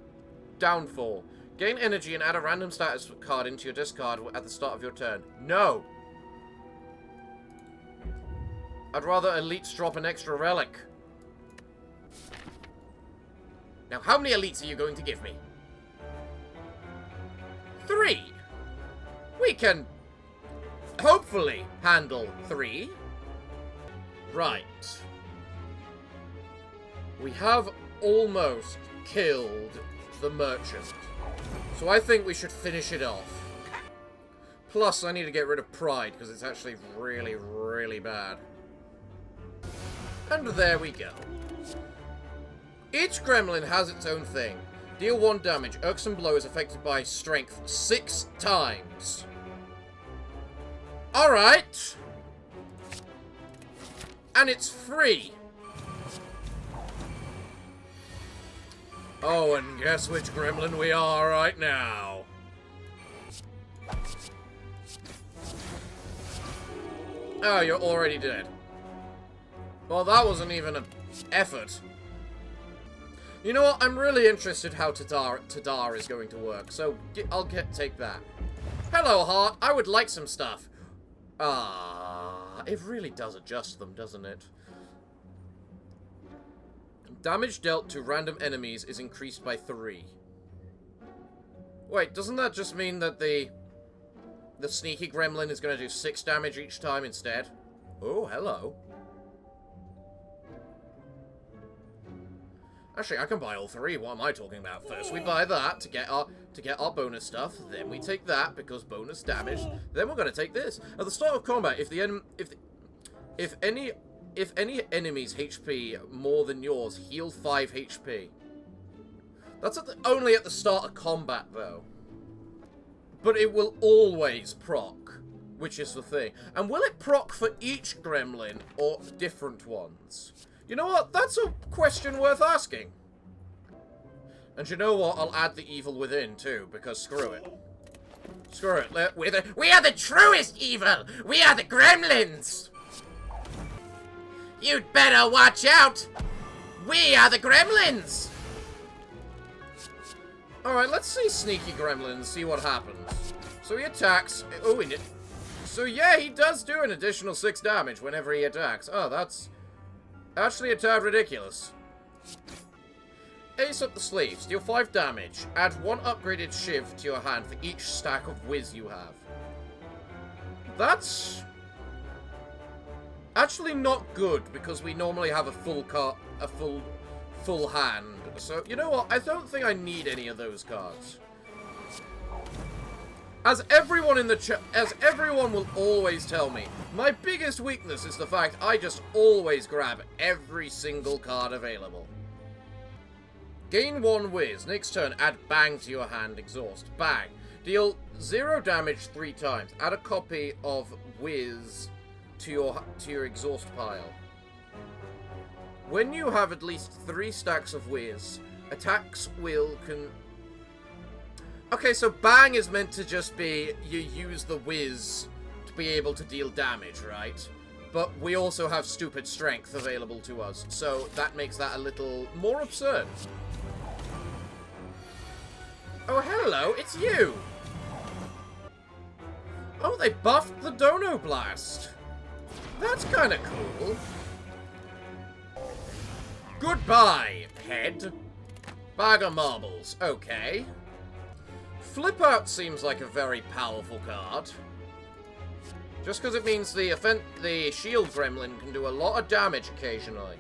downfall. Gain energy and add a random status card into your discard at the start of your turn. No! I'd rather elites drop an extra relic. Now, how many elites are you going to give me? 3! We can hopefully handle 3. Right. We have almost killed the merchant. So I think we should finish it off. Plus, I need to get rid of pride, because it's actually really, really bad. And there we go. Each gremlin has its own thing. Deal 1 damage. Irksome blow is affected by strength 6 times. Alright. And it's free. Oh, and guess which gremlin we are right now. Oh, you're already dead. Well, that wasn't even an effort. You know what? I'm really interested how Tadar is going to work, so I'll take that. Hello, Heart. I would like some stuff. It really does adjust them, doesn't it? Damage dealt to random enemies is increased by 3. Wait, doesn't that just mean that the sneaky gremlin is going to do 6 damage each time instead? Oh, hello. Actually, I can buy all 3. What am I talking about? First, we buy that to get our bonus stuff. Then we take that because bonus damage. Then we're going to take this. At the start of combat, if any enemy's HP more than yours, heal 5 HP. That's only at the start of combat, though. But it will always proc, which is the thing. And will it proc for each gremlin or different ones? You know what? That's a question worth asking. And you know what? I'll add the evil within, too, because screw it. Screw it. We are the truest evil! We are the gremlins! You'd better watch out! We are the gremlins! Alright, let's see Sneaky Gremlin, see what happens. So he attacks. Oh, he did. So yeah, he does do an additional 6 damage whenever he attacks. Oh, that's actually a tad ridiculous. Ace up the sleeves. Deal 5 damage. Add 1 upgraded shiv to your hand for each stack of whiz you have. That's actually not good, because we normally have a full hand. So, you know what? I don't think I need any of those cards. As everyone will always tell me, my biggest weakness is the fact I just always grab every single card available. Gain 1 whiz. Next turn, add bang to your hand. Exhaust. Bang. Deal 0 damage 3 times. Add a copy of whiz to your exhaust pile. When you have at least 3 stacks of whiz, attacks will Okay, so bang is meant to just be you use the whiz to be able to deal damage, right? But we also have stupid strength available to us, so that makes that a little more absurd. Oh, hello, it's you! Oh, they buffed the Dono Blast. That's kind of cool. Goodbye, head. Bag of marbles. Okay. Flip Out seems like a very powerful card. Just because it means the shield gremlin can do a lot of damage occasionally.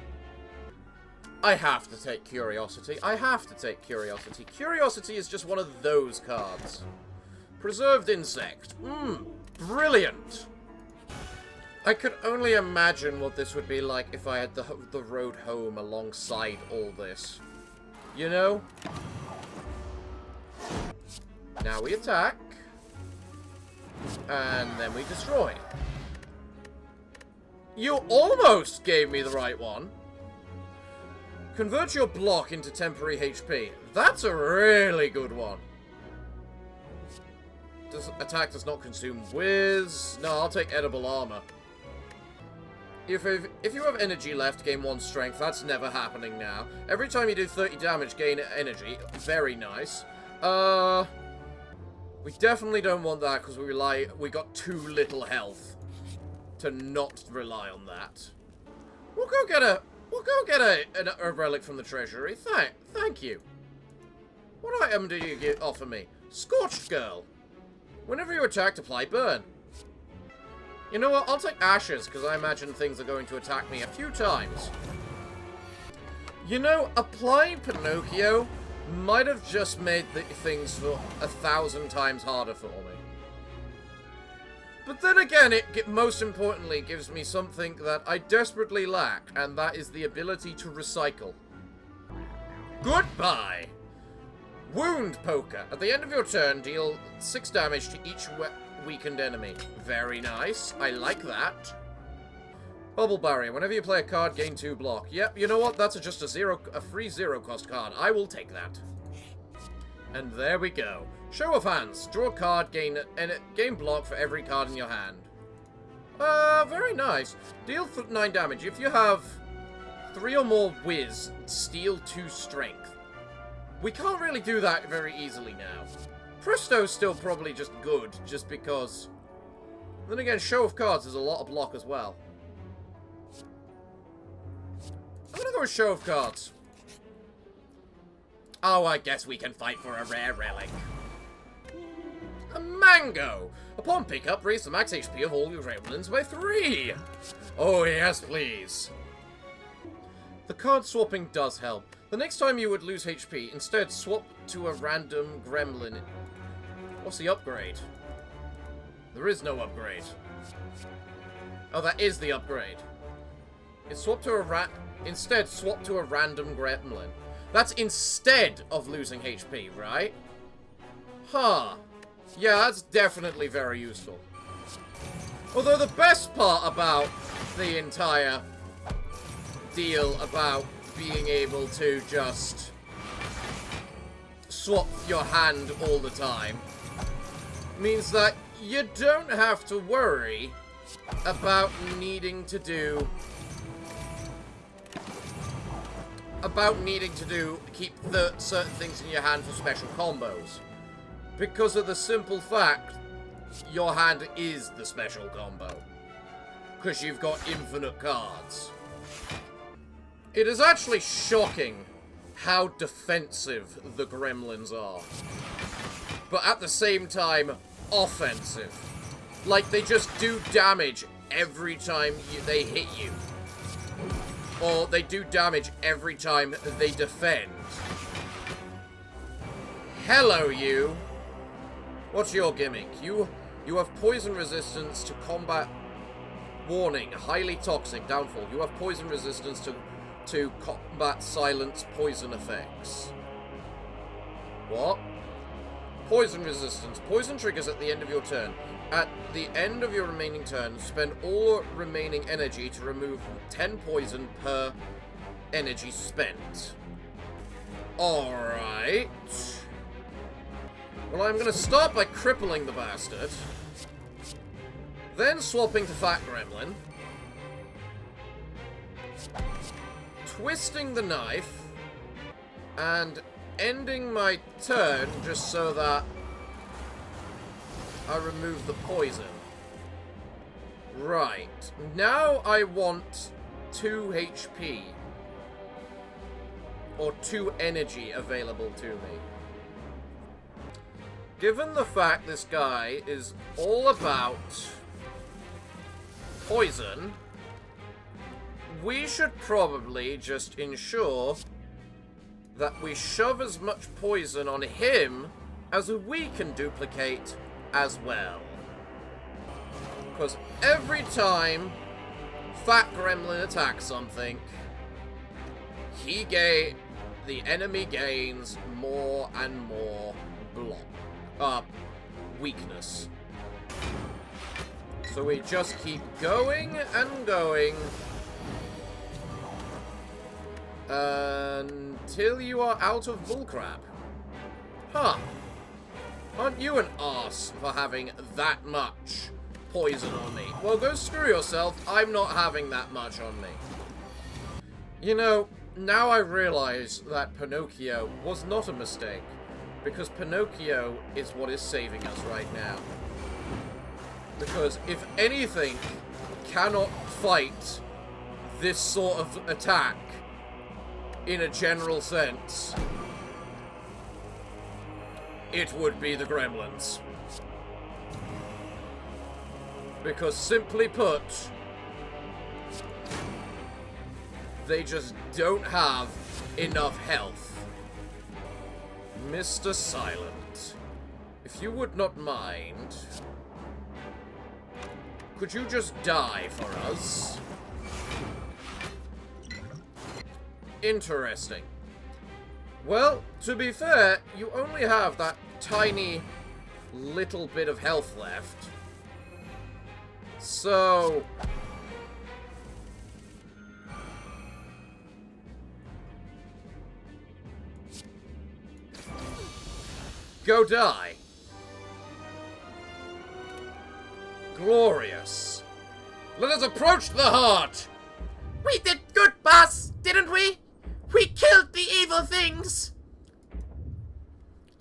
I have to take Curiosity. I have to take Curiosity. Curiosity is just one of those cards. Preserved Insect. Brilliant. I could only imagine what this would be like if I had the road home alongside all this. You know? Now we attack. And then we destroy. You almost gave me the right one. Convert your block into temporary HP. That's a really good one. Attack does not consume whiz. No, I'll take edible armor. If you have energy left, gain 1 strength. That's never happening now. Every time you do 30 damage, gain energy. Very nice. We definitely don't want that because we got too little health to not rely on that. We'll go get a relic from the treasury. Thank you. What item do you offer me? Scorched Girl. Whenever you attack, apply burn. You know what? I'll take ashes, because I imagine things are going to attack me a few times. You know, applying Pinocchio might have just made things 1,000 times harder for me. But then again, it most importantly gives me something that I desperately lack, and that is the ability to recycle. Goodbye! Wound Poker. At the end of your turn, deal 6 damage to each weakened enemy. Very nice. I like that. Bubble Barrier. Whenever you play a card, gain 2 block. Yep, you know what? That's just a free 0-cost card. I will take that. And there we go. Show of hands. Draw a card, gain block for every card in your hand. Very nice. Deal 9 damage. If you have 3 or more whiz, steal 2 strength. We can't really do that very easily now. Presto's still probably just good, just because... Then again, Show of Cards is a lot of block as well. I'm gonna go with Show of Cards. Oh, I guess we can fight for a rare relic. A Mango! Upon pickup, raise the max HP of all your gremlins by 3! Oh, yes, please. The card swapping does help. The next time you would lose HP, instead swap to a random gremlin. What's the upgrade? There is no upgrade. Oh, that is the upgrade. It's swap to a instead swap to a random gremlin. That's instead of losing HP, right? Huh. Yeah, that's definitely very useful. Although the best part about the entire deal about being able to just swap your hand all the time means that you don't have to worry about needing to keep the certain things in your hand for special combos. Because of the simple fact your hand is the special combo. Because you've got infinite cards. It is actually shocking how defensive the gremlins are. But at the same time, offensive. Like, they just do damage every time they hit you. Or they do damage every time they defend. Hello, you. What's your gimmick? You have poison resistance to combat. Warning, highly toxic. Downfall. You have poison resistance to combat silence poison effects. What? Poison resistance. Poison triggers at the end of your turn. At the end of your remaining turn, spend all remaining energy to remove 10 poison per energy spent. Alright. Well, I'm going to start by crippling the bastard. Then swapping to Fat Gremlin. Twisting the knife. And ending my turn just so that I remove the poison. Right. Now I want 2 HP. Or 2 energy available to me. Given the fact this guy is all about poison, we should probably just ensure that we shove as much poison on him as we can duplicate as well. Because every time Fat Gremlin attacks something, the enemy gains more and more weakness. So we just keep going and going until you are out of bullcrap. Huh. Aren't you an arse for having that much poison on me. Well, go screw yourself. I'm not having that much on me. You know, now I realize that Pinocchio was not a mistake. Because Pinocchio is what is saving us right now. Because if anything cannot fight this sort of attack in a general sense, it would be the gremlins. Because simply put, they just don't have enough health. Mr. Silent, if you would not mind, could you just die for us? Interesting. Well, to be fair, you only have that tiny little bit of health left. So... go die. Glorious. Let us approach the heart. We did good, boss, didn't we? We killed the evil things.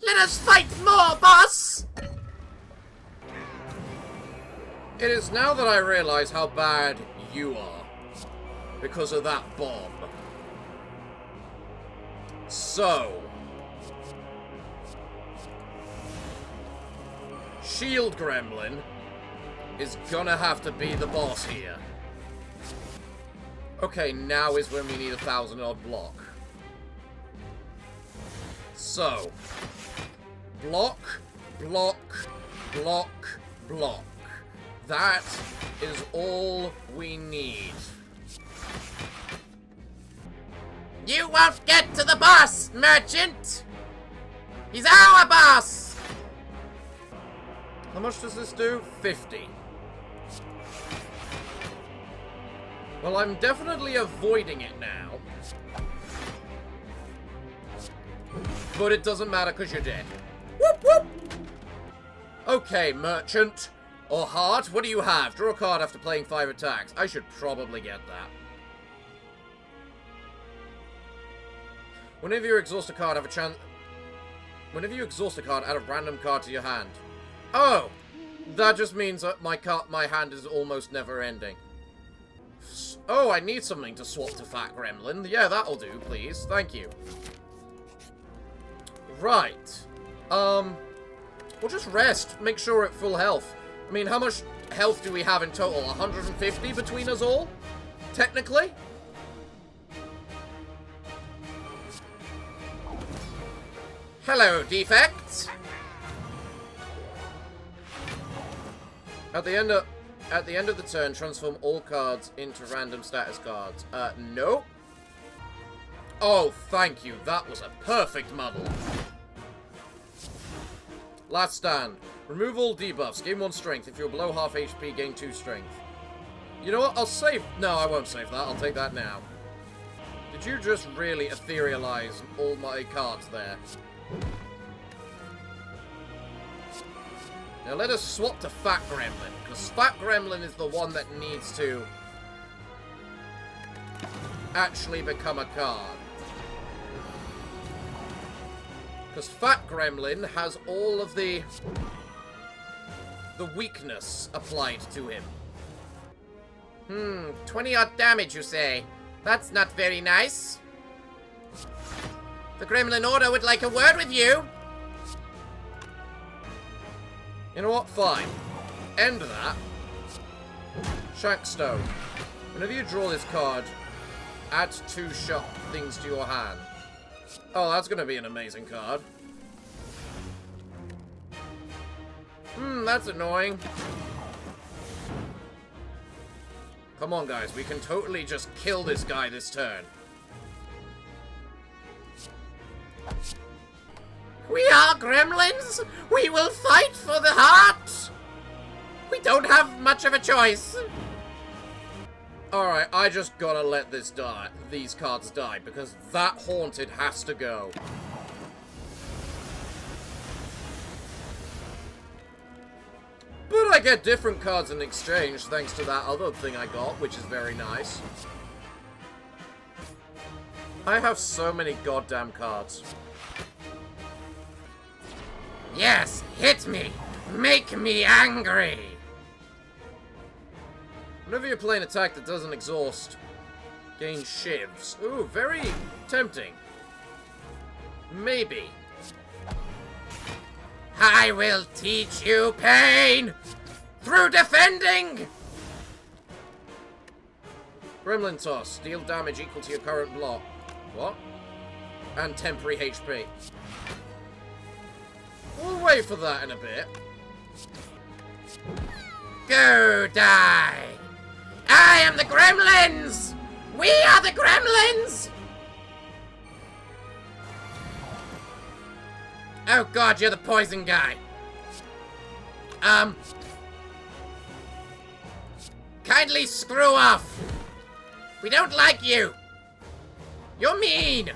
Let us fight more, boss. It is now that I realize how bad you are because of that bomb. So, Shield Gremlin is gonna have to be the boss here. Okay, now is when we need 1,000-odd block. So, block, block, block, block. That is all we need. You won't get to the boss, merchant. He's our boss. How much does this do? 50. Well, I'm definitely avoiding it now. But it doesn't matter because you're dead. Whoop, whoop. Okay, merchant. Or heart, what do you have? Draw a card after playing 5 attacks. I should probably get that. Whenever you exhaust a card, have a chance... Whenever you exhaust a card, add a random card to your hand. Oh! That just means that my hand is almost never ending. Oh, I need something to swap to Fat Gremlin. Yeah, that'll do, please. Thank you. Right. We'll just rest. Make sure we're at full health. I mean, how much health do we have in total? 150 between us all? Technically? Hello, defects! At the end of the turn, transform all cards into random status cards. No. Oh, thank you. That was a perfect muddle. Last stand. Remove all debuffs. Gain 1 strength. If you're below half HP, gain 2 strength. You know what? I'll save... No, I won't save that. I'll take that now. Did you just really etherealize all my cards there? Now let us swap to Fat Gremlin, because Fat Gremlin is the one that needs to actually become a card. Because Fat Gremlin has all of the weakness applied to him. 20-odd damage, you say? That's not very nice. The Gremlin Order would like a word with you. You know what? Fine. End that. Shankstone. Whenever you draw this card, add 2 sharp things to your hand. Oh, that's going to be an amazing card. That's annoying. Come on, guys. We can totally just kill this guy this turn. We are gremlins. We will fight for the heart. We don't have much of a choice. Alright, I just gotta let this die. These cards die, because that haunted has to go. But I get different cards in exchange thanks to that other thing I got, which is very nice. I have so many goddamn cards. Yes, hit me! Make me angry! Whenever you play an attack that doesn't exhaust, gain shivs. Ooh, very tempting. Maybe. I will teach you pain! Through defending! Gremlin toss. Deal damage equal to your current block. What? And temporary HP. We'll wait for that in a bit. Go die! I am the gremlins! We are the gremlins! Oh god, you're the poison guy. Kindly screw off. We don't like you. You're mean.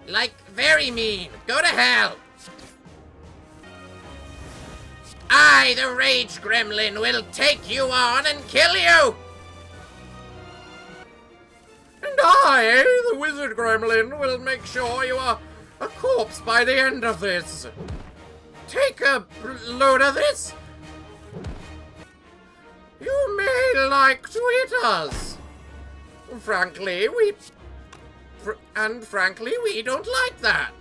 Like, very mean. Go to hell. I, the Rage Gremlin, will take you on and kill you! And I, the Wizard Gremlin, will make sure you are a corpse by the end of this. Take a load of this. You may like to eat us. Frankly, we don't like that.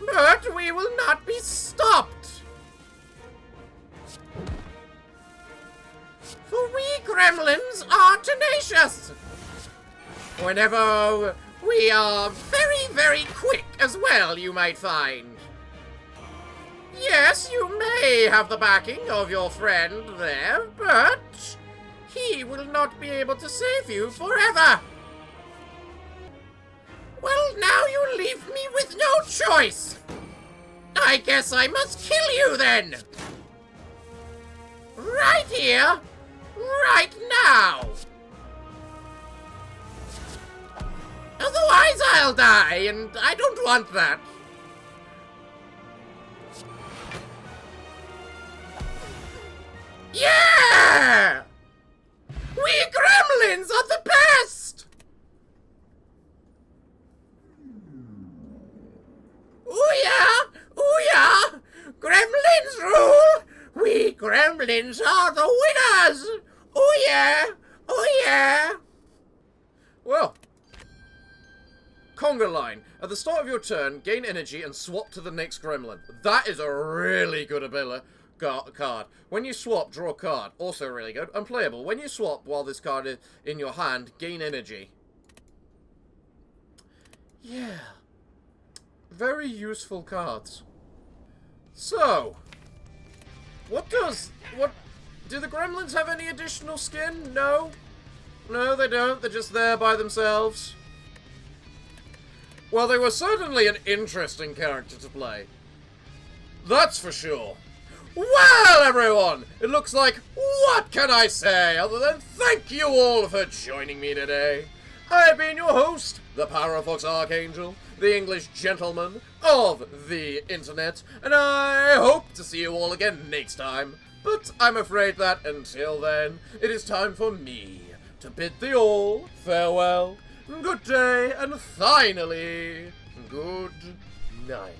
But we will not be stopped. For we gremlins are tenacious. Whenever we are very, very quick as well, you might find. Yes, you may have the backing of your friend there, but he will not be able to save you forever. Well, now you leave me with no choice. I guess I must kill you then. Right here, right now. Otherwise I'll die, and I don't want that. Yeah! We gremlins are the best! Ooh yeah! Ooh yeah! Gremlins rule! We gremlins are the winners! Ooh yeah! Ooh yeah! Well, conga line. At the start of your turn, gain energy and swap to the next gremlin. That is a really good ability. Card. When you swap, draw a card. Also really good. Unplayable. When you swap while this card is in your hand, gain energy. Yeah. Very useful cards. So, do the gremlins have any additional skin? No? No, they don't. They're just there by themselves. Well, they were certainly an interesting character to play. That's for sure. Well, everyone, it looks like, what can I say other than thank you all for joining me today. I've been your host, the Parafox Archangel, the English gentleman of the internet, and I hope to see you all again next time. But I'm afraid that until then, it is time for me to bid thee all farewell, good day, and finally, good night.